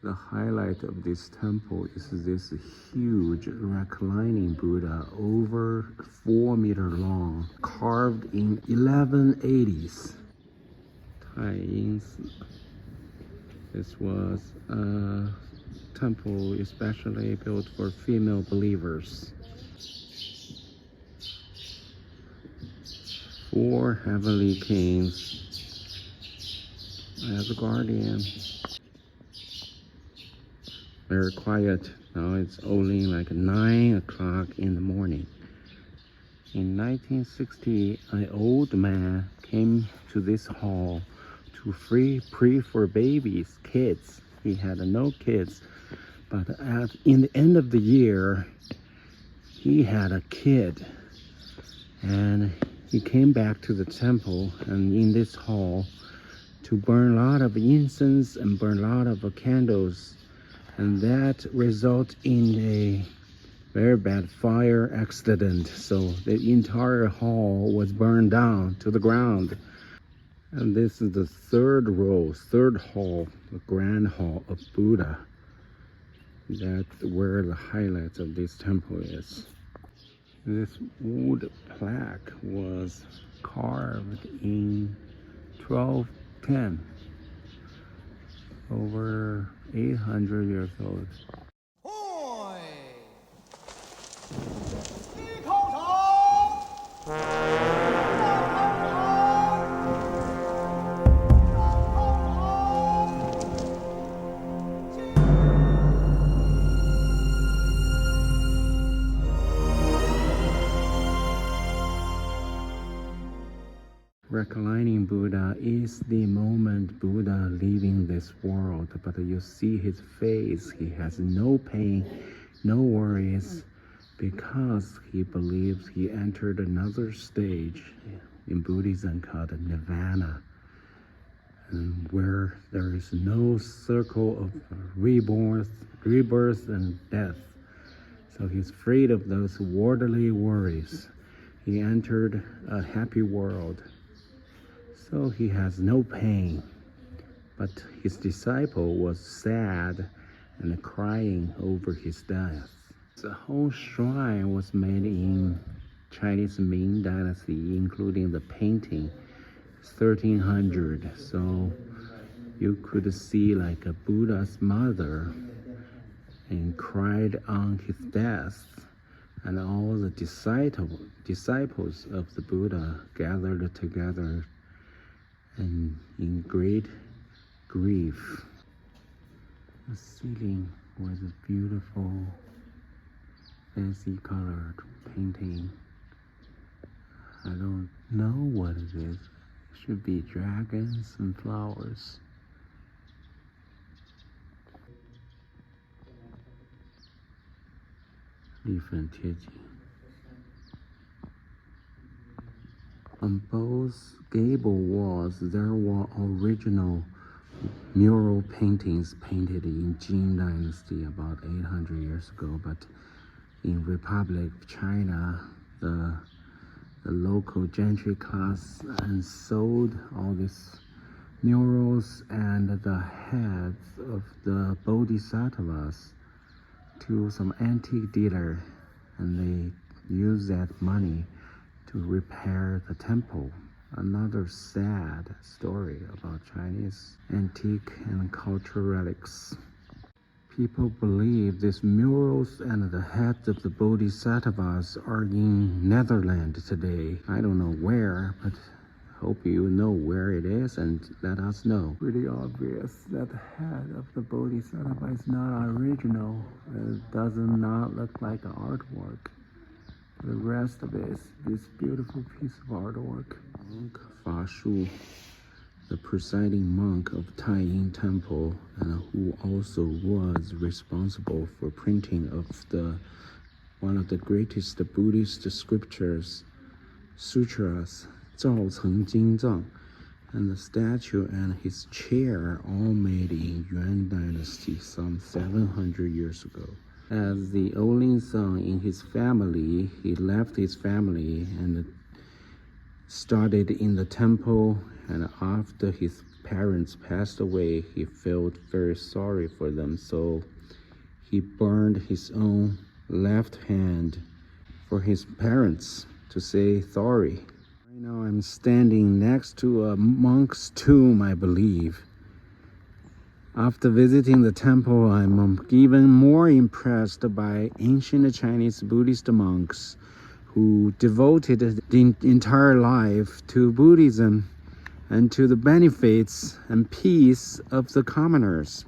The highlight of this temple is this huge reclining Buddha, over 4 meters long, carved in 1180s. Taiyin. This was a temple especially built for female believers. 4 heavenly kings as a guardian. Very quiet. Now it's only like 9 o'clock in the morning. In 1960, an old man came to this hall to pray for babies, kids. He had no kids, but in the end of the year, he had a kid. And he came back to the temple and in this hall to burn a lot of incense and burn a lot of candles. And that resulted in a very bad fire accident. So the entire hall was burned down to the ground. And this is the third hall, the grand hall of Buddha. That's where the highlights of this temple is. This wood plaque was carved in 1210. Over 800 years old. Reclining Buddha is the moment Buddha leaving this world, but you see his face, he has no pain, no worries, because he believes he entered another stage in Buddhism called Nirvana, and where there is no circle of rebirth and death. So he's freed of those worldly worries. He entered a happy world. So he has no pain, but his disciple was sad and crying over his death. The whole shrine was made in Chinese Ming Dynasty, including the painting, 1300. So you could see like a Buddha's mother and cried on his death, and all the disciples of the Buddha gathered together and in great grief. The ceiling was a beautiful, fancy colored painting. I don't know what it is. It should be dragons and flowers. On both gable walls, there were original mural paintings painted in Jin Dynasty about 800 years ago. But in Republic of China, the local gentry class sold all these murals and the heads of the bodhisattvas to some antique dealer, and they used that money to repair the temple. Another sad story about Chinese antique and cultural relics. People believe these murals and the heads of the bodhisattvas are in Netherlands today. I don't know where, but hope you know where it is and let us know. Pretty obvious that the head of the bodhisattva is not original. It does not look like an artwork. The rest of it is this beautiful piece of artwork. Monk Fa Shu, the presiding monk of Taiyin Temple, and who also was responsible for printing of one of the greatest Buddhist scriptures, sutras, Zhao Zang, and the statue and his chair all made in Yuan Dynasty some 700 years ago. As the only son in his family, he left his family and started in the temple, and after his parents passed away, he felt very sorry for them, so he burned his own left hand for his parents to say sorry. Right now I'm standing next to a monk's tomb, I believe. After visiting the temple, I'm even more impressed by ancient Chinese Buddhist monks who devoted the entire life to Buddhism and to the benefits and peace of the commoners.